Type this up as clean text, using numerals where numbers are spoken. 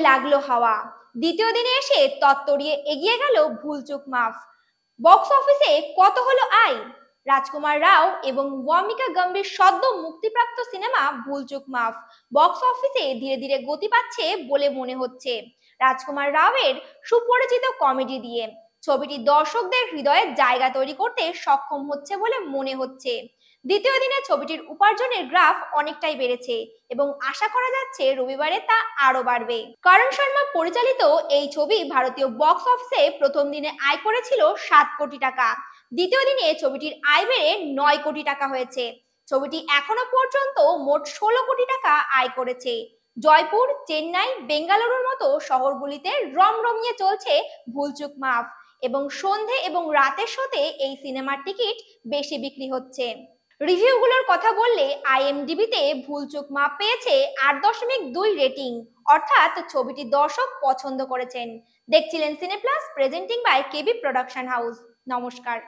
লাগলো হাওয়া। দ্বিতীয় দিনে এসে তত্তরিয়ে এগিয়ে গেল ভুলচুক মাফ। বক্স অফিসে কত হলো আয়? রাজকুমার রাও এবং ওয়ামিকা গম্ভীর সদ্য মুক্তিপ্রাপ্ত সিনেমা ভুলচুক মাফ বক্স অফিসে ধীরে ধীরে গতি পাচ্ছে বলে মনে হচ্ছে। রাজকুমার রাওয়ের সুপরিচিত কমেডি দিয়ে ছবিটি দর্শকদের হৃদয়ে জায়গা তৈরি করতে সক্ষম হচ্ছে বলে মনে হচ্ছে। দ্বিতীয় দিনে ছবিটির উপার্জনের গ্রাফ অনেকটাই বেড়েছে এবং আশা করা যাচ্ছে রবিবারে তা আরো বাড়বে। করণ শর্মা পরিচালিত এই ছবি ভারতীয় বক্স অফিসে প্রথম দিনে আয় করেছিল 7 কোটি টাকা। দ্বিতীয় দিনে ছবিটির আয় বেড়ে 9 কোটি টাকা হয়েছে। ছবিটি এখনো পর্যন্ত মোট 16 কোটি টাকা আয় করেছে। জয়পুর, চেন্নাই, বেঙ্গালুরুর মতো শহরগুলিতে রমরমিয়ে চলছে ভুলচুক মাফ এবং সন্ধে এবং রাতের শোতে এই সিনেমার টিকিট বেশি বিক্রি হচ্ছে। রিভিউগুলোর কথা বললে আইএমডিবিতে ভুলচুক মাপ পেয়েছে 8.2 রেটিং, অর্থাৎ ছবিটি দর্শক পছন্দ করেছেন। দেখছিলেন Cineplus presenting by KB production house. নমস্কার।